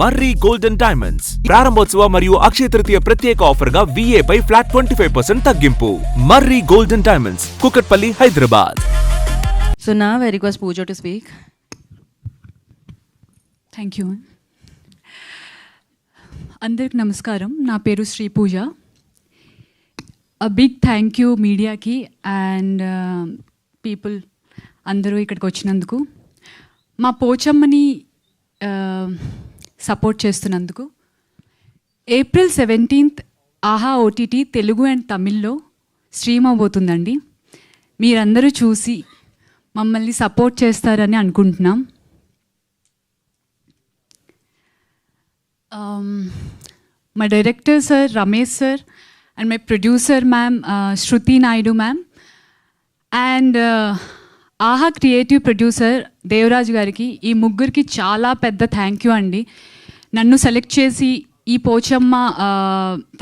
మర్రి golden diamonds ప్రారంభోత్సవ మరియు అక్షయ తృతీయ ప్రత్యేక ఆఫర్ గా VA పై ఫ్లాట్ 25% తగ్గింపు. Marri golden diamonds, Kukatpally, Hyderabad. So now I request Pooja to speak. Thank you. అందరికి నమస్కారం. నా పేరు Sri Pooja. Big thank you మీడియాకి అండ్ పీపుల్ అందరూ ఇక్కడికి వచ్చినందుకు, మా పోచమ్మని సపోర్ట్ చేస్తున్నందుకు. April 17th ఆహా OTT తెలుగు అండ్ తమిళ్లో స్ట్రీమ్ అవబోతుందండి. మీరందరూ చూసి మమ్మల్ని సపోర్ట్ చేస్తారని అనుకుంటున్నాం. My director sir Ramesh sir and my producer ma'am Shruti Naidu ma'am and ఆహా క్రియేటివ్ ప్రొడ్యూసర్ దేవరాజ్ గారికి, ఈ ముగ్గురికి చాలా పెద్ద థ్యాంక్ యూ అండి. నన్ను సెలెక్ట్ చేసి ఈ పోచమ్మ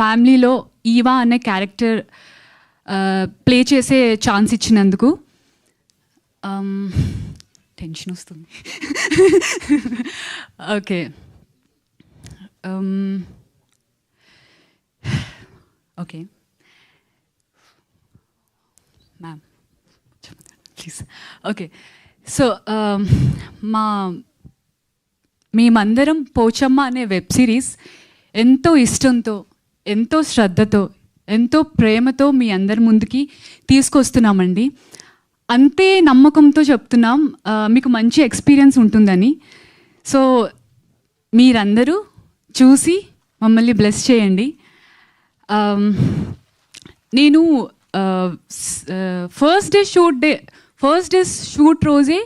ఫ్యామిలీలో ఈవా అనే క్యారెక్టర్ ప్లే చేసే ఛాన్స్ ఇచ్చినందుకు. టెన్షన్ వస్తుంది. Okay okay ma'am please. Okay, so మేమందరం పోచమ్మ అనే వెబ్ సిరీస్ ఎంతో ఇష్టంతో, ఎంతో శ్రద్ధతో, ఎంతో ప్రేమతో మీ అందరి ముందుకి తీసుకొస్తున్నామండి. అంతే నమ్మకంతో చెప్తున్నాం, మీకు మంచి ఎక్స్పీరియన్స్ ఉంటుందని. సో మీరందరూ చూసి మమ్మల్ని బ్లెస్ చేయండి. నేను ఫస్ట్ డే షూట్ రోజే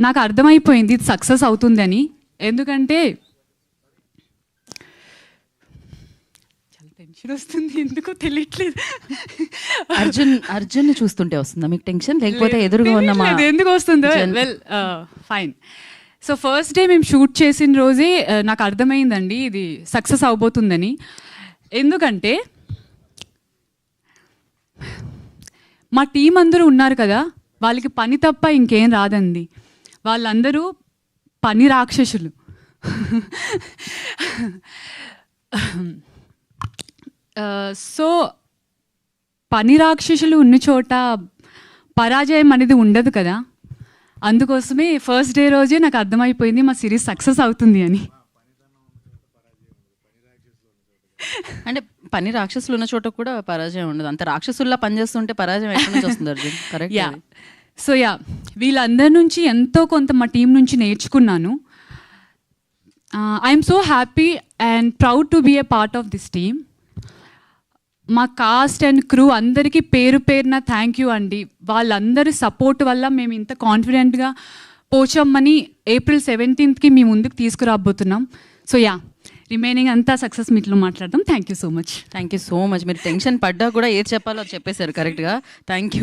నాకు అర్థమైపోయింది ఇది సక్సెస్ అవుతుందని. ఎందుకంటే చాలా టెన్షన్ వస్తుంది, ఎందుకో తెలియట్లేదు. అర్జున్ చూస్తుంటే వస్తుందా మీకు టెన్షన్, లేకపోతే ఎదురుగా ఉన్న ఎందుకు వస్తుందో? Well fine. So first day మేము షూట్ చేసిన రోజే నాకు అర్థమైందండి ఇది సక్సెస్ అవబోతుందని. ఎందుకంటే మా టీం అందరూ ఉన్నారు కదా, వాళ్ళకి పని తప్ప ఇంకేం రాదండి. వాళ్ళందరూ పని రాక్షసులు. సో పని రాక్షసులు ఉన్న చోట పరాజయం అనేది ఉండదు కదా. అందుకోసమే ఫస్ట్ డే రోజే నాకు అర్థమైపోయింది మా సిరీస్ సక్సెస్ అవుతుంది అని. అంటే పని రాక్షసులు ఉన్న చోట కూడా పరాజయం ఉండదు. అంత రాక్షసుల్లా పనిచేస్తుంటే పరాజయం ఎక్కడి నుంచి వస్తుంది Arjun? Correct. Yeah, so yeah, వీళ్ళందరి నుంచి ఎంతో కొంత మా టీం నుంచి నేర్చుకున్నాను. I'm so happy and proud to be a part of this team. మా కాస్ట్ అండ్ క్రూ అందరికీ పేరు పేరున థ్యాంక్ యూ అండి. వాళ్ళందరి సపోర్ట్ వల్ల మేము ఇంత కాన్ఫిడెంట్గా పోచమ్మని April 17th మీ ముందుకు తీసుకురాబోతున్నాం. సో యా, రిమైనింగ్ అంతా సక్సెస్ మీట్లో మాట్లాడదాం. Thank you so much. Thank you so much. మీరు టెన్షన్ పడ్డా కూడా ఏది చెప్పాలో అది చెప్పేశారు కరెక్ట్గా. Thank you.